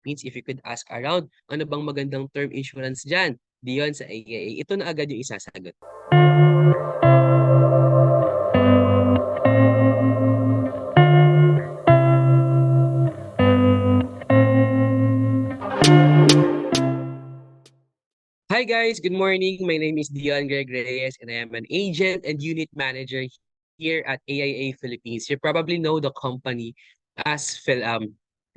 Philippines. If you could ask around, ano bang magandang term insurance dyan? Diyon sa AIA. Ito na agad yung isasagot. Hi guys, good morning. My name is Dion Greg Reyes and I am an agent and unit manager here at AIA Philippines. You probably know the company as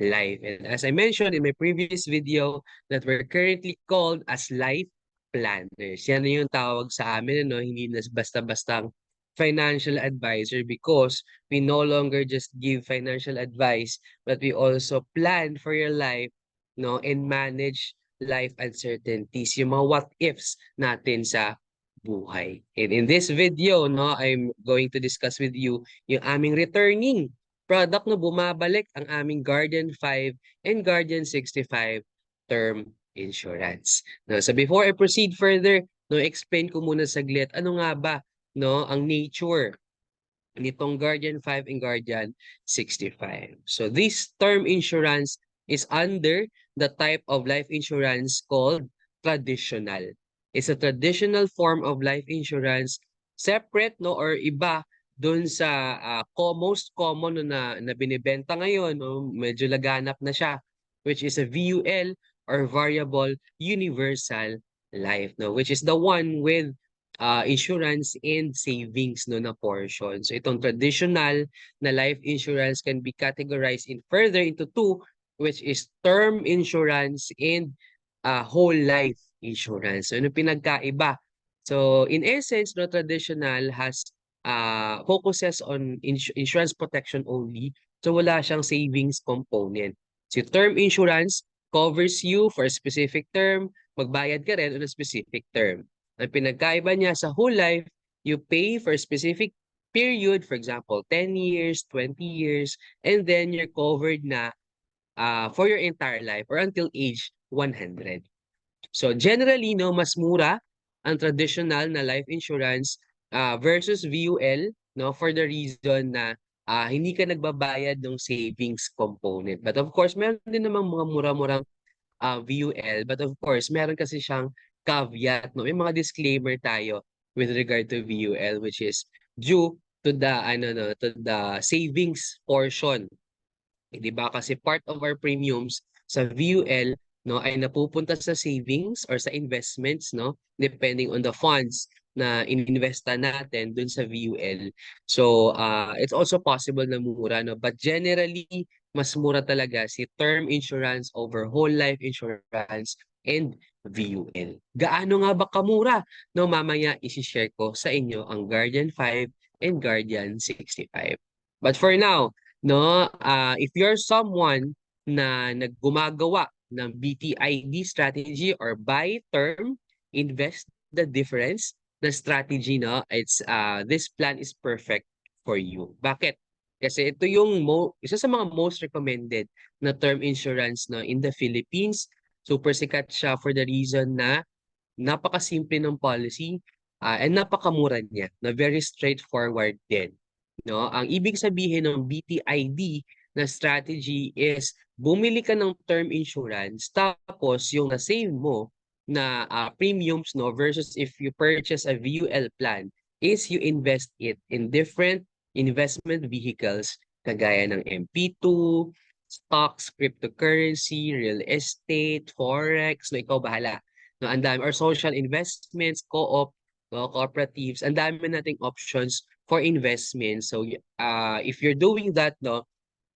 Life. And as I mentioned in my previous video that we're currently called as Life Planners. Yan na yung tawag sa amin, no? Hindi na basta-bastang financial advisor because we no longer just give financial advice but we also plan for your life, no, and manage life uncertainties, yung mga what ifs natin sa buhay. And in this video, no, I'm going to discuss with you yung aming returning product na bumabalik ang aming Guardian 5 and Guardian 65 term insurance. No, so before I proceed further, no, explain ko muna saglit ano nga ba, no, ang nature nitong Guardian 5 and Guardian 65. So this term insurance is under the type of life insurance called traditional. It's a traditional form of life insurance separate, no, or iba doon sa most common, no, na binibenta ngayon, no, medyo laganap na siya, which is a VUL or variable universal life, no, which is the one with insurance and savings, no, na portion. So itong traditional na life insurance can be categorized in further into two, which is term insurance and whole life insurance. So ano pinagkaiba? So in essence, no, traditional has focuses on insurance protection only. So wala siyang savings component. So term insurance covers you for a specific term, magbayad ka rin on a specific term. Ang pinagkaiba niya sa whole life, you pay for a specific period, for example, 10 years, 20 years, and then you're covered na for your entire life or until age 100. So generally, no, mas mura ang traditional na life insurance versus VUL, no, for the reason na hindi ka nagbabayad ng savings component. But of course, meron din namang mga mura-murang VUL, but of course, meron kasi siyang caveat, no? May mga disclaimer tayo with regard to VUL, which is due to the to the savings portion. Di ba? Kasi part of our premiums sa VUL, no, ay napupunta sa savings or sa investments, no, depending on the funds na ininvesta natin dun sa VUL. So it's also possible na mura, no, but generally mas mura talaga si term insurance over whole life insurance and VUL. Gaano nga ba kamura? No, mamaya i-share ko sa inyo ang Guardian 5 and Guardian 65. But for now, no, if you're someone na naggumagawa ng BTID strategy or buy term, invest the difference na strategy, no, it's this plan is perfect for you. Bakit? Kasi ito yung isa sa mga most recommended na term insurance, no, in the Philippines. Super sikat siya for the reason na napakasimple ng policy and napakamura niya, na very straightforward din. No, ang ibig sabihin ng BTID na strategy is bumili ka ng term insurance tapos yung na-save mo na premiums, no, versus if you purchase a VUL plan is you invest it in different investment vehicles kagaya ng MP2, stocks, cryptocurrency, real estate, forex, no, ikaw bahala. No, ang dami, or social investments, co-op, no, cooperatives, ang dami nating options for investment. So if you're doing that, no,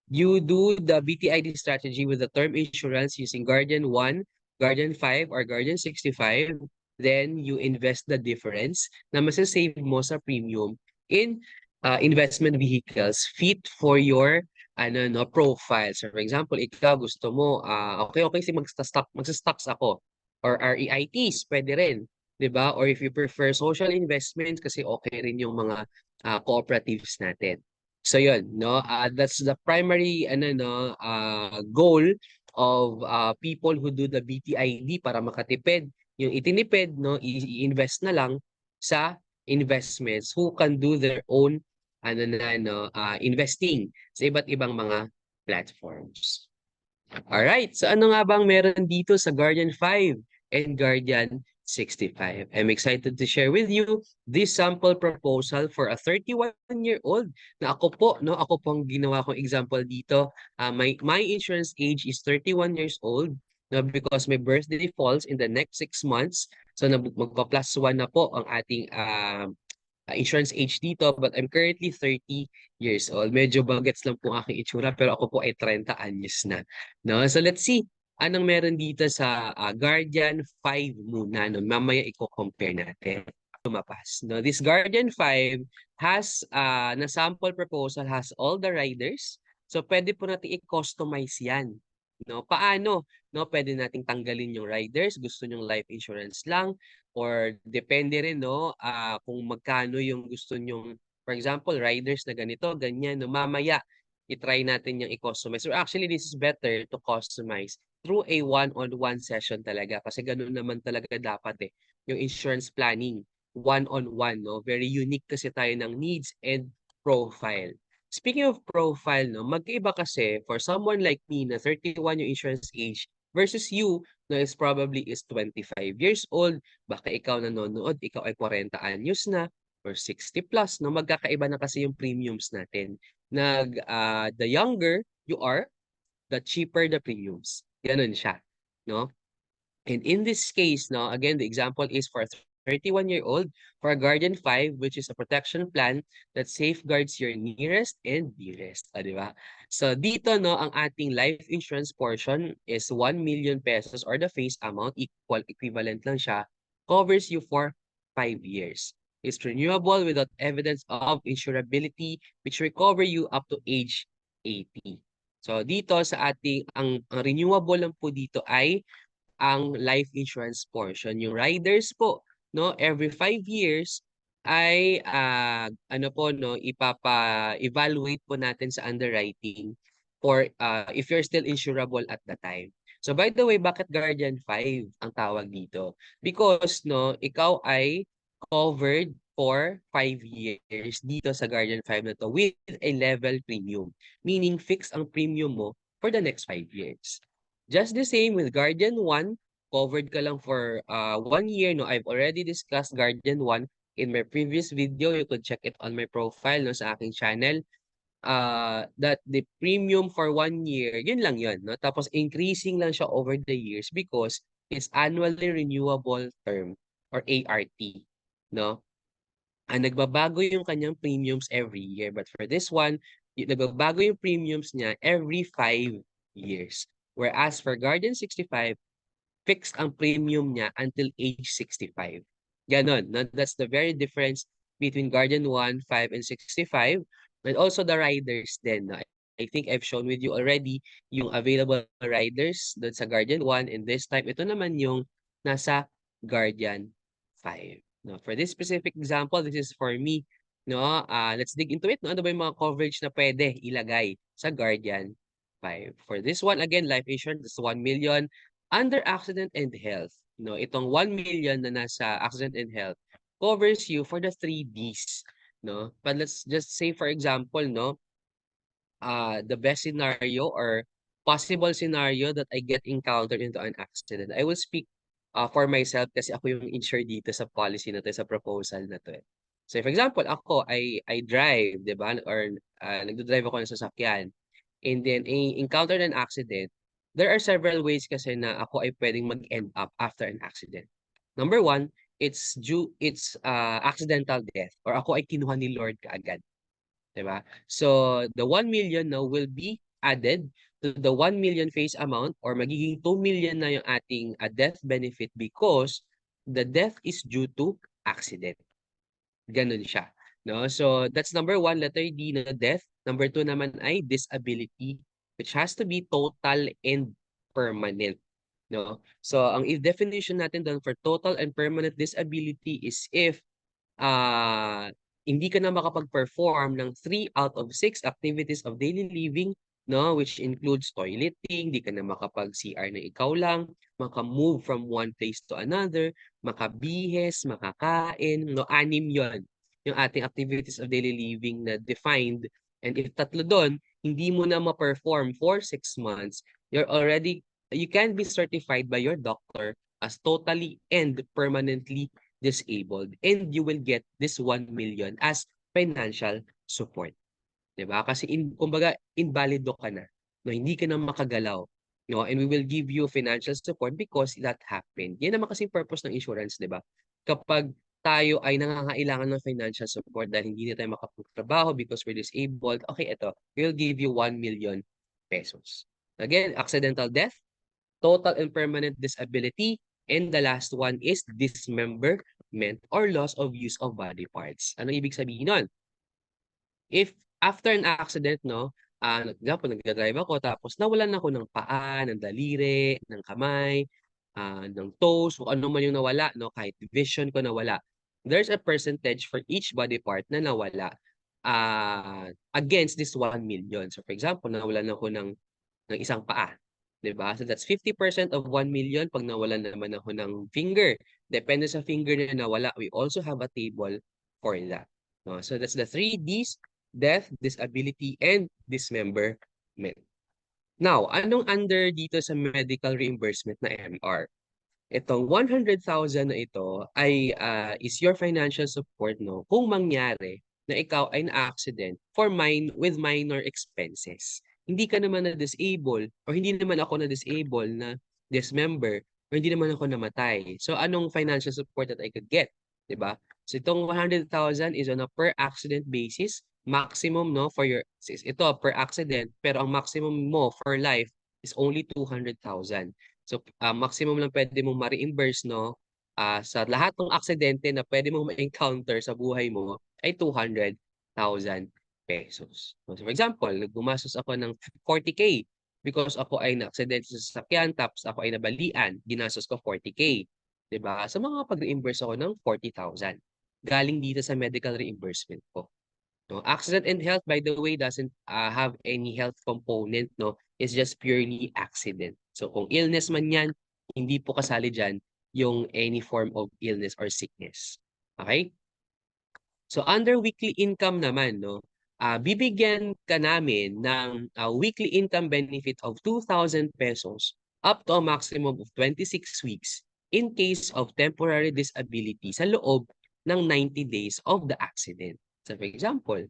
you do the BTID strategy with the term insurance using Guardian 1, Guardian 5, or Guardian 65. Then you invest the difference na masasave mo sa premium in investment vehicles fit for your no, profile. So for example, ikaw gusto mo, okay si magsa-stocks ako or REITs, pwede rin. 'Di ba? Or if you prefer social investments kasi okay rin yung mga cooperatives natin. So yun, no, that's the primary goal of people who do the BTID para makatipid. Yung itinipid, no, i-invest na lang sa investments who can do their own investing sa iba't ibang mga platforms. Alright, so ano nga bang meron dito sa Guardian 5 and Guardian 65? I'm excited to share with you this sample proposal for a 31-year-old na ako po, no? Ako pong ginawa kong example dito. My insurance age is 31 years old, no? Because my birthday falls in the next 6 months. So magpa-plus 1 na po ang ating insurance age dito, but I'm currently 30 years old. Medyo bagets lang po aking itsura, pero ako po ay 30 anyos na. No? So let's see, anong meron dito sa Guardian 5 muna. No? Mamaya i-compare natin. Lumapas. No? This Guardian 5 has, na sample proposal has all the riders. So pwede po natin i-customize yan. No? Paano? No? Pwede nating tanggalin yung riders. Gusto nyong life insurance lang or depende rin no kung magkano yung gusto nyong, for example, riders na ganito, ganyan, no, mamaya i-try natin yung i-customize. So actually, this is better to customize through a one-on-one session talaga kasi ganun naman talaga dapat yung insurance planning, one-on-one, no? Very unique kasi tayo ng needs and profile. Speaking of profile, no, magkaiba kasi for someone like me na 31 yung insurance age versus you na is probably is 25 years old, baka ikaw nanonood, ikaw ay 40 anyos na or 60 plus, no? Magkakaiba na kasi yung premiums natin. The younger you are, the cheaper the premiums. Ganun siya, no? And in this case, no, again, the example is for a 31-year-old for a Guardian 5, which is a protection plan that safeguards your nearest and dearest. Di ba? So dito, no, ang ating life insurance portion is 1 million pesos or the face amount, equivalent lang siya, covers you for 5 years. It's renewable without evidence of insurability, which will cover you up to age 80. So dito sa ating, ang renewable lang po dito ay ang life insurance portion. Yung riders po, no, every 5 years ay ano po no, ipapa-evaluate po natin sa underwriting for if you're still insurable at the time. So by the way, bakit Guardian 5 ang tawag dito? Because no, ikaw ay covered for 5 years dito sa Guardian 5 na to with a level premium. Meaning fixed ang premium mo for the next 5 years. Just the same with Guardian 1, covered ka lang for 1 year. No, I've already discussed Guardian 1 in my previous video. You could check it on my profile no, sa aking channel. That the premium for 1 year, yun lang yun. No? Tapos increasing lang siya over the years because it's annually renewable term or ART. No? Nagbabago yung kanyang premiums every year. But for this one, nagbabago yung premiums niya every 5 years. Whereas for Guardian 65, fixed ang premium niya until age 65. Ganon. No? That's the very difference between Guardian 1, 5, and 65. And also the riders then. No? I think I've shown with you already yung available riders doon sa Guardian 1 and this time ito naman yung nasa Guardian 5. No, for this specific example, this is for me. No, let's dig into it. No, ano ba yung mga coverage na pwede ilagay sa Guardian 5? For this one, again, life insurance is 1 million under accident and health. No, itong 1 million na nasa accident and health covers you for the 3Ds. No, but let's just say for example, no, the best scenario or possible scenario that I get encountered into an accident, I will speak for myself kasi ako yung insured dito sa policy na to, sa proposal na to. So for example, ako, I drive, di ba? Or nagdodrive ako ng sasakyan. And then, encountered an accident. There are several ways kasi na ako ay pwedeng mag-end up after an accident. Number one, it's accidental death or ako ay kinuha ni Lord kaagad. Diba? So, the 1 million now will be added to the 1 million face amount or magiging 2 million na yung ating death benefit because the death is due to accident. Ganun siya. No? So, that's number one, letter D na death. Number two naman ay disability, which has to be total and permanent. No? So, ang definition natin doon for total and permanent disability is if hindi ka na makapag-perform ng 3 out of 6 activities of daily living, no, which includes toileting, hindi ka na makapag-CR na ikaw lang, maka-move from one place to another, makabihes, makakain, no, 6 yon yung ating activities of daily living na defined. And if tatlo doon, hindi mo na ma-perform for 6 months, you can be certified by your doctor as totally and permanently disabled, and you will get this 1 million as financial support. 'Di ba? Kasi kumbaga invalido ka na, no, hindi ka na makagalaw, no, and we will give you financial support because that happened. Yan naman kasi yung purpose ng insurance, 'di ba? Kapag tayo ay nangangailangan ng financial support dahil hindi na tayo makapagtrabaho because we're disabled, okay, ito, we'll give you 1 million pesos. Again, accidental death, total and permanent disability, and the last one is dismemberment or loss of use of body parts. Ano ibig sabihin nun? If after an accident, no, example, nagda-drive ako tapos nawalan ako ng paa, ng daliri, ng kamay, ng toes, kung ano man yung nawala, no, kahit vision ko nawala. There's a percentage for each body part na nawala against this 1 million. So for example, nawalan ako ng isang paa, 'di ba? So that's 50% of 1 million pag nawalan naman ako ng finger. Depende sa finger na nawala, we also have a table for that. No? So that's the 3 Ds: death, disability, and dismemberment. Now, anong under dito sa medical reimbursement na MR? Itong 100,000 na ito ay is your financial support, no, kung mangyari na ikaw ay na-accident with minor expenses. Hindi ka naman na-disable or hindi naman ako na-disable na dismember or hindi naman ako namatay. So anong financial support that I could get? 'Di ba? So itong 100,000 is on a per accident basis. Maximum, no, for ito per accident, pero ang maximum mo for life is only 200,000. So, maximum lang pwede mong ma-reimburse, no, sa lahat ng aksidente na pwede mong ma-encounter sa buhay mo ay 200,000 pesos. So, for example, gumastos ako ng 40K because ako ay na-aksidente sa sasakyan tapos ako ay nabalian, ginastos ko 40K. 'Di ba? So, makakapag-reimburse ako ng 40,000 galing dito sa medical reimbursement ko. No, accident and health, by the way, doesn't have any health component, no? It's just purely accident. So kung illness man yan, hindi po kasali dyan yung any form of illness or sickness. Okay? So under weekly income naman, no, bibigyan ka namin ng weekly income benefit of 2,000 pesos up to a maximum of 26 weeks in case of temporary disability sa loob ng 90 days of the accident. So for example,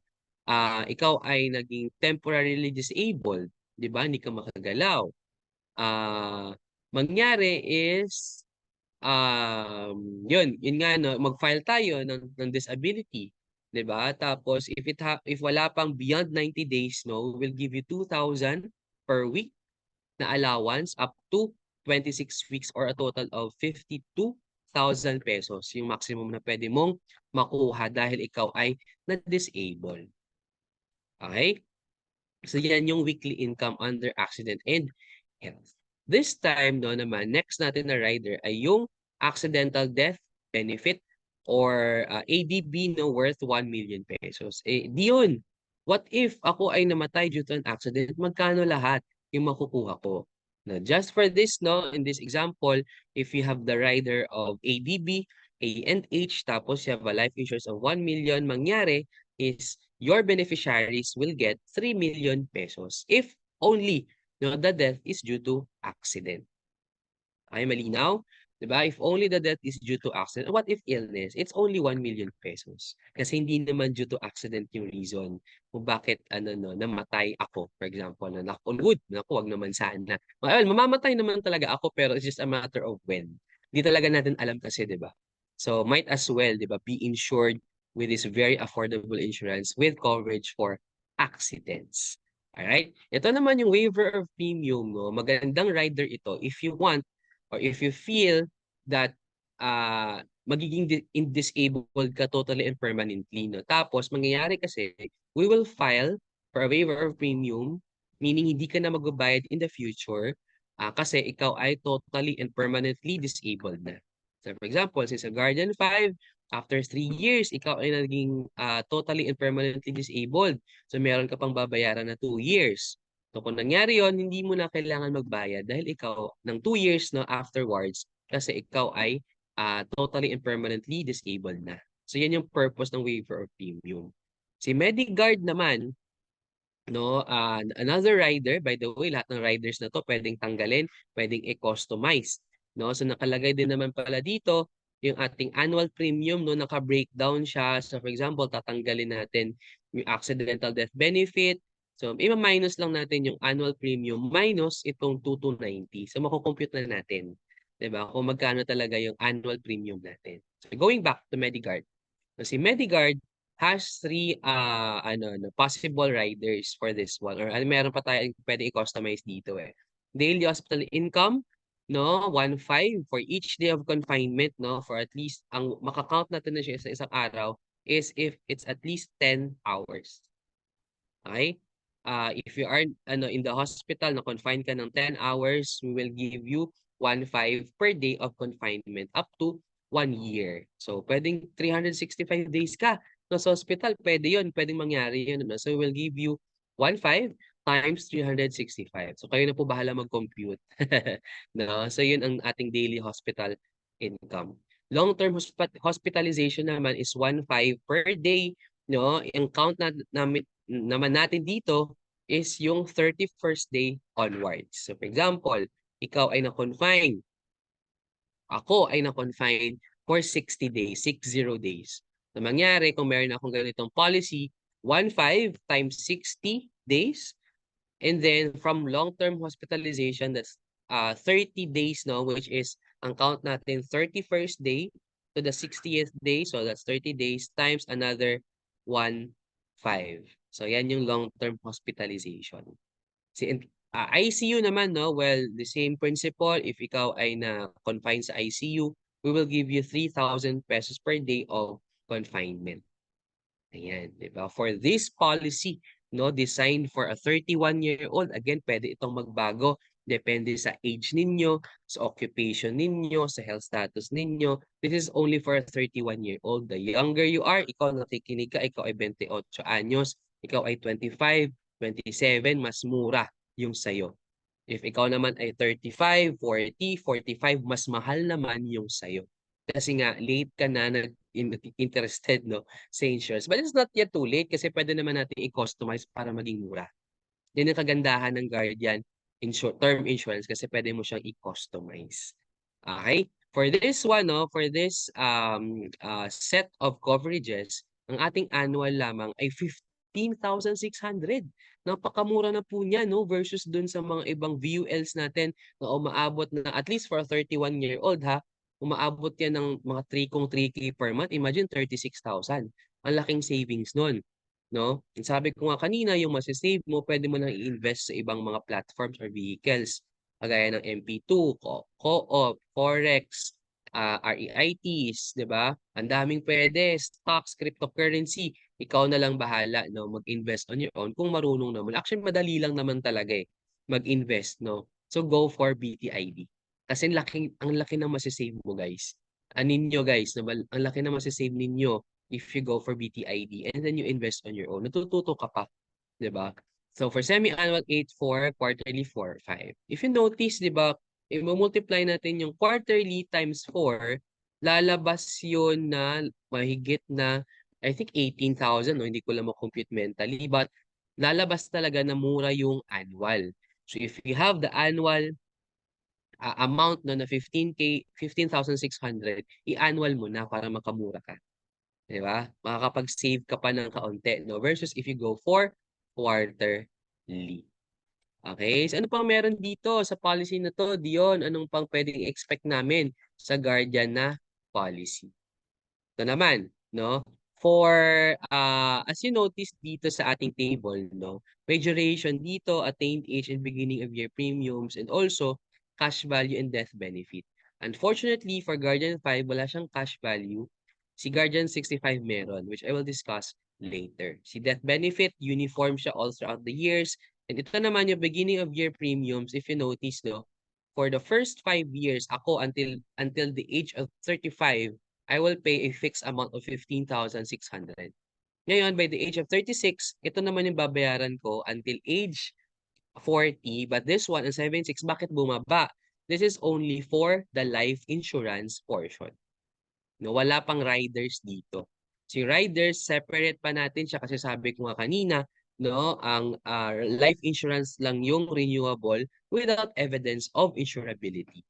ikaw ay naging temporarily disabled, 'di ba? Hindi ka makagalaw. Mangyari is yun nga, no, mag-file tayo ng disability, 'di ba? Tapos if wala pang beyond 90 days, no, we'll give you 2,000 per week na allowance up to 26 weeks or a total of 52,000 pesos, yung maximum na pwede mong makuha dahil ikaw ay na-disable. Okay? So yan yung weekly income under accident and health. This time, no, naman, next natin na rider ay yung accidental death benefit or ADB, no, worth 1 million pesos. Eh, di yun. What if ako ay namatay due to an accident? Magkano lahat yung makukuha ko? Now, just for this, no, in this example, if you have the rider of ADB, A&H, tapos you have a life insurance of 1 million, mangyari is your beneficiaries will get 3 million pesos if only, no, the death is due to accident. Ay, malinaw? Diba? If only the death is due to accident, what if illness? It's only 1 million pesos. Kasi hindi naman due to accident yung reason kung bakit namatay ako. For example, knock on wood. Naku, wag naman sana. Well, mamamatay naman talaga ako pero it's just a matter of when. Hindi talaga natin alam kasi, di ba? So, might as well, di ba, be insured with this very affordable insurance with coverage for accidents. Alright? Ito naman yung waiver of premium, no? Magandang rider ito if you want or if you feel that magiging disabled ka totally and permanently, no? Tapos, mangyayari kasi, we will file for a waiver of premium, meaning hindi ka na magbabayad in the future kasi ikaw ay totally and permanently disabled na. So, for example, since a Guardian 5, after 3 years, ikaw ay naging totally and permanently disabled. So, meron ka pang babayaran na 2 years. So kung nangyari yon, hindi mo na kailangan magbayad dahil ikaw ng 2 years na afterwards kasi ikaw ay totally and permanently disabled na. So yan yung purpose ng waiver of premium. Si Medigard naman, no? Another rider, by the way, lahat ng riders na to pwedeng tanggalin, pwedeng i-customize, no? So nakalagay din naman pala dito yung ating annual premium, no? Naka-breakdown siya. So for example, tatanggalin natin yung accidental death benefit. So ima-minus lang natin yung annual premium minus itong 2290. So mako-compute na natin, 'di ba? Kung magkano talaga yung annual premium natin. So going back to Medigard. So si Medigard has three possible riders for this one, or meron pa tayong pwede i-customize dito eh. Daily hospital income, no, 1.5 for each day of confinement, no, for at least ang makakount natin na siya sa isang araw is if it's at least 10 hours. Okay? If you are in the hospital na confined ka ng 10 hours, we will give you 1.5 per day of confinement up to 1 year. So, pwedeng 365 days ka no, sa hospital. Pwede yun. Pwedeng mangyari yun. No? So, we will give you 1.5 times 365. So, kayo na po bahala mag-compute. No? So, yun ang ating daily hospital income. Long-term hospitalization naman is 1.5 per day. No? Ang count naman natin dito is yung 31st day onwards. So for example, ikaw ay na-confine, ako ay na-confine for 60 days, 60 days. So mangyari, kung meron akong ganitong policy, 1.5 times 60 days, and then from long-term hospitalization, that's 30 days no, which is ang count natin 31st day to the 60th day. So that's 30 days times another 1.5. So yan yung long-term hospitalization. ICU naman, no? Well, the same principle. If ikaw ay na-confine sa ICU, we will give you 3,000 pesos per day of confinement. Ayan, di ba? For this policy, no, designed for a 31-year-old, again, pwede itong magbago. Depende sa age ninyo, sa occupation ninyo, sa health status ninyo. This is only for a 31-year-old. The younger you are, ikaw nakikinig ka, ikaw ay 28 anyos, ikaw ay 25, 27, mas mura yung sayo. If ikaw naman ay 35, 40, 45, mas mahal naman yung sayo. Kasi nga, late ka na interested no, sa insurance. But it's not yet too late kasi pwede naman natin i-customize para maging mura. Yan ang kagandahan ng Guardian term insurance kasi pwede mo siyang i-customize. Okay? For this one, no, for this set of coverages, ang ating annual lamang ay 15,600. Napakamura na po niya no versus dun sa mga ibang VULs natin na umaabot na at least for a 31-year-old ha, umaabot yan ng mga 3K per month. Imagine 36,000. Ang laking savings nun. No? Sabi ko nga kanina, yung masisave mo, pwede mo nang i-invest sa ibang mga platforms or vehicles. Kagaya ng MP2, Co-op, Forex, REITs, di ba? Ang daming pwede, stocks, cryptocurrency. Ikaw na lang bahala, no? Mag-invest on your own kung marunong naman. Actually, madali lang naman talaga eh, mag-invest, no? So go for BTID. Kasi ang laki ng masisave mo, guys. Anin nyo, guys, ang laki ng masisave ninyo if you go for BTID and then you invest on your own. Natututo ka pa, 'di ba? So for semi-annual 8.4, quarterly 4.5. If you notice, 'di ba, i-multiply natin yung quarterly times 4, lalabas yun na mahigit na I think 18,000, no? Hindi ko lang ma-compute mentally, but lalabas talaga na mura yung annual. So if you have the annual amount no, na 15K, 15,600, i-annual mo na para makamura ka. 'Di ba? Makakapag-save ka pa ng kaunti, no? Versus if you go for quarterly. Okay? So ano pang meron dito sa policy na to, Dion? Anong pang pwedeng expect namin sa Guardian na policy? Ito naman, no? For, as you notice dito sa ating table, no? May duration dito, attained age and beginning of year premiums, and also cash value and death benefit. Unfortunately, for Guardian 5, wala siyang cash value. Si Guardian 65 meron, which I will discuss later. Si death benefit, uniform siya all throughout the years. And ito naman yung beginning of year premiums, if you notice, no? For the first 5 years, ako until the age of 35, I will pay a fixed amount of 15,600. Ngayon, by the age of 36, ito naman yung babayaran ko until age 40. But this one, ang 76, bakit bumaba? This is only for the life insurance portion. No, wala pang riders dito. Si riders, separate pa natin siya kasi sabi ko nga kanina, no, ang life insurance lang yung renewable without evidence of insurability.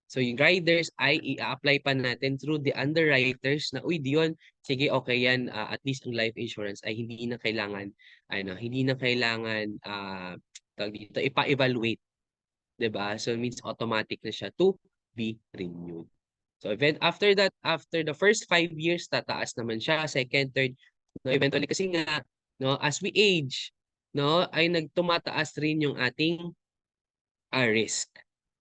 So yung riders ay i-apply pa natin through the underwriters na, uy, Dion, sige, okay yan, at least ang life insurance ay hindi na kailangan, hindi na kailangan, tawag dito, ipa-evaluate, 'di ba? So it means automatic na siya to be renewed. So after that, after the first 5 years, tataas naman siya, second, third, no, eventually kasi nga, no, as we age, no, ay nagtumataas rin yung ating risk.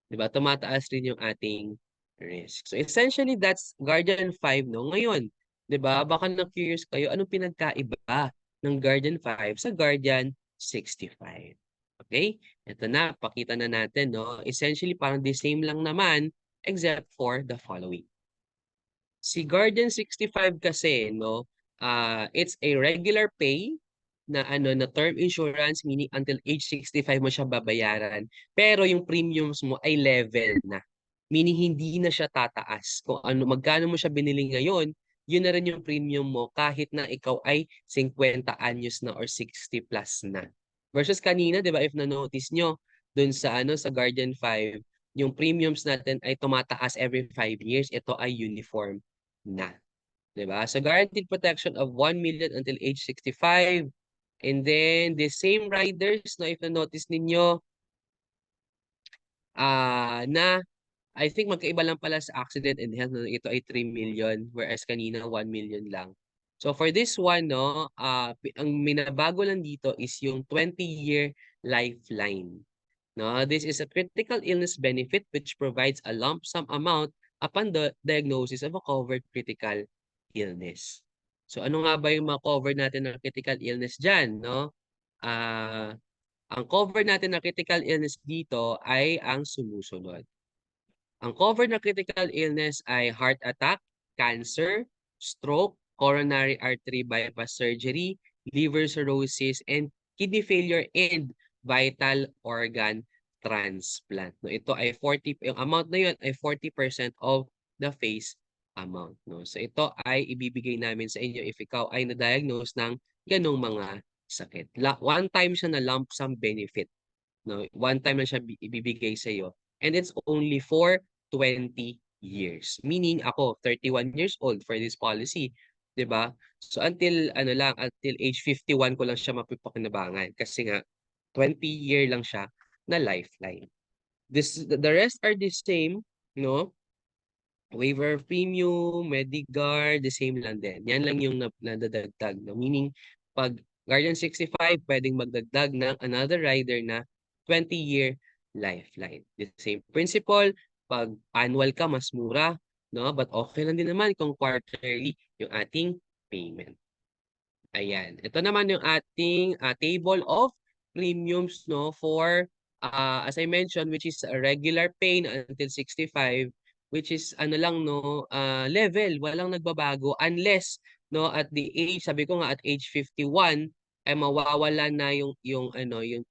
'Di ba? Tumataas rin yung ating risk. So essentially that's Guardian 5 no. Ngayon, 'di ba? Baka na-curious kayo anong pinagkaiba ng Guardian 5 sa Guardian 65. Okay? Ito na, pakita na natin no. Essentially parang the same lang naman except for the following. Si Guardian 65 kasi no, it's a regular pay na na term insurance, meaning until age 65 mo siya babayaran. Pero yung premiums mo ay level na. Meaning hindi na siya tataas. Kung magkano mo siya binili ngayon, yun na rin yung premium mo kahit na ikaw ay 50 anyos na or 60 plus na. Versus kanina, 'di ba, if na-notice nyo dun sa sa Guardian 5, yung premiums natin ay tumataas every 5 years. Ito ay uniform na. 'Di ba? So guaranteed protection of 1 million until age 65. And then the same riders, no, if na-notice ninyo, na I think magkaiba lang pala sa accident and health, no? Ito ay 3 million whereas kanina 1 million lang. So for this one, no, ang minabago lang dito is yung 20-year lifeline. No, this is a critical illness benefit which provides a lump sum amount upon the diagnosis of a covered critical illness. So ano nga ba yung ma-cover natin ng critical illness dyan, no? Ah, ang cover natin ng critical illness dito ay ang sumusunod. Ang cover ng critical illness ay heart attack, cancer, stroke, coronary artery bypass surgery, liver cirrhosis, and kidney failure and vital organ transplant. No, ito ay 40, yung amount na yun ay 40% of the face amount. No? So ito ay ibibigay namin sa inyo if ikaw ay na-diagnose ng ganong mga sakit. One time siya na lump sum benefit. No? One time na siya ibibigay sa iyo. And it's only for 20 years. Meaning ako, 31 years old for this policy. 'Di ba? So until until age 51 ko lang siya mapipakinabangan kasi nga 20-year lang siya na lifeline. The rest are the same, no? Waiver of premium, Medigard, the same lang din. Yan lang yung nadadagdag. No? Meaning, pag Guardian 65, pwedeng magdagdag ng another rider na 20-year lifeline. The same principle, pag annual ka, mas mura. No? But okay lang din naman kung quarterly yung ating payment. Ayan. Ito naman yung ating table of premiums no for as I mentioned, which is a regular pay until 65, which is lang no level, walang nagbabago unless no at the age, sabi ko nga at age 51 ay mawawala na yung 20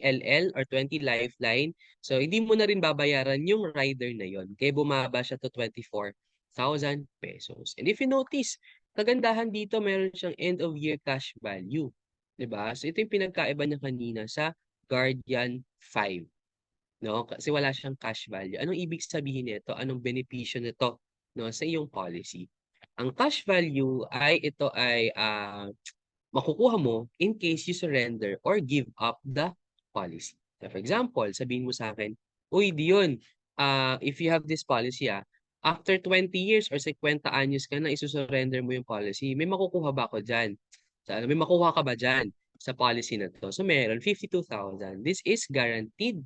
LL or 20 lifeline. So hindi mo na rin babayaran yung rider na yon. Kaya bumaba siya to 24,000 pesos. And if you notice, kagandahan dito meron siyang end of year cash value. 'Di ba? So ito yung pinagkaiba niya kanina sa Guardian 5. No? Kasi wala siyang cash value. Anong ibig sabihin nito? Anong benepisyo nito no sa iyong policy? Ang cash value ay ito ay makukuha mo in case you surrender or give up the policy. So for example, sabihin mo sa akin, uy Dion, if you have this policy, after 20 years or 50 anyos ka na isusurrender mo yung policy, may makukuha ba ako dyan? So, may makuha ka ba dyan sa policy na to? So meron 52,000. This is guaranteed.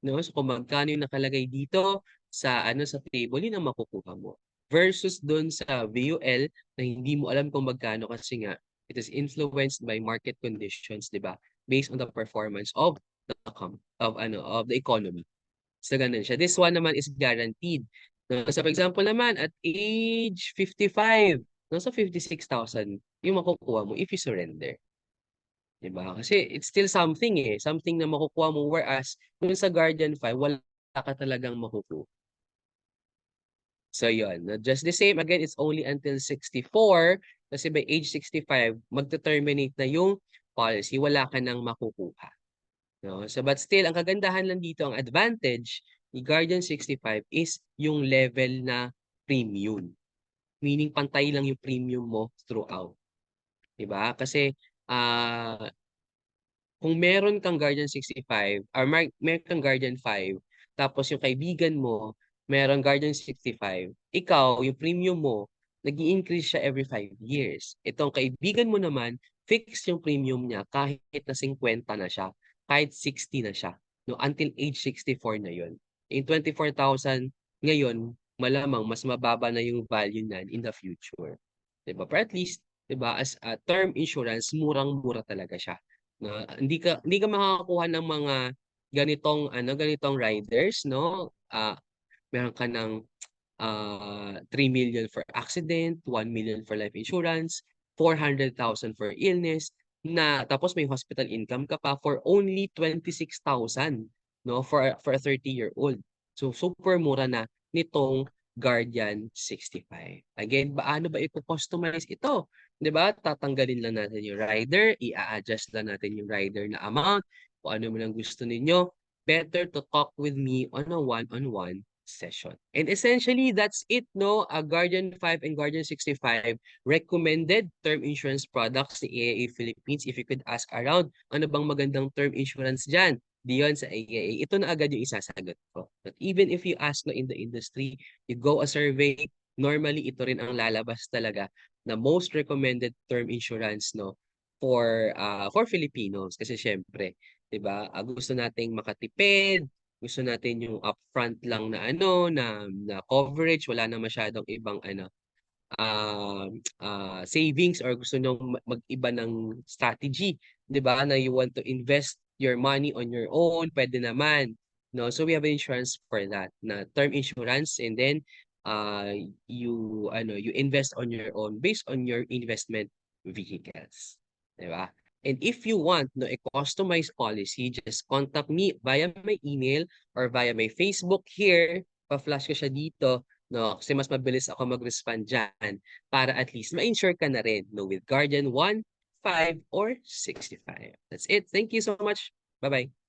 No? So kung magkano yung nakalagay dito sa table, yun ang makukuha mo. Versus doon sa VUL na hindi mo alam kung magkano kasi nga it is influenced by market conditions, 'di ba? Based on the performance of the economy. So ganun siya. This one naman is guaranteed. No? So for example naman at age 55, nasa 56,000 yung makukuha mo if you surrender. 'Di ba? Kasi it's still something something na makukuha mo whereas dun sa Guardian 5 wala ka talagang makukuha. So yun, just the same again, it's only until 64 kasi by age 65 magte-terminate na yung policy, wala ka nang makukuha. No? So, but still, ang kagandahan lang dito, ang advantage ni Guardian 65 is yung level na premium. Meaning, pantay lang yung premium mo throughout. Diba? Kasi, kung meron kang Guardian 65 or meron kang Guardian 5, tapos yung kaibigan mo, meron Guardian 65, ikaw, yung premium mo, nag-i-increase siya every 5 years. Itong kaibigan mo naman, fixed yung premium niya kahit na 50 na siya, kahit 60 na siya. No, until age 64 na yun. Yung 24,000 ngayon, malamang mas mababa na yung value niyan in the future. Diba? But at least, diba, as a term insurance, murang-mura talaga siya. Na hindi ka makakakuha ng mga ganitong riders, no? Meron ka ng 3 million for accident, 1 million for life insurance, 400,000 for illness, na tapos may hospital income ka pa for only 26,000, no? For a 30-year-old. So super mura na nitong Guardian 65. Again, paano ba i-customize ito? 'Di ba? Tatanggalin lang natin yung rider, i-a-adjust lang natin yung rider na amount, kung ano man ang gusto ninyo. Better to talk with me on a one-on-one session. And essentially, that's it, no? A Guardian 5 and Guardian 65 recommended term insurance products ni AIA Philippines. If you could ask around, ano bang magandang term insurance dyan? Diyon sa AIA. Ito na agad yung isasagot ko. But even if you ask no in the industry, you go a survey, normally ito rin ang lalabas talaga na most recommended term insurance, no, for Filipinos, kasi syempre 'di ba, gusto nating makatipid, gusto natin yung upfront lang na na coverage, wala na masyadong ibang ah, savings, or gusto nyo mag-iba ng strategy, 'di ba, na you want to invest your money on your own, pwede naman, no? So we have insurance for that, na term insurance, and then uh, you invest on your own based on your investment vehicles, 'di ba? And if you want no a customized policy, just contact me via my email or via my Facebook here. Pa-flash ko siya dito, no? Kasi mas mabilis ako mag-respond dyan para at least ma-insure ka na rin, no? With Guardian 1, 5, or 65. That's it. Thank you so much. Bye-bye.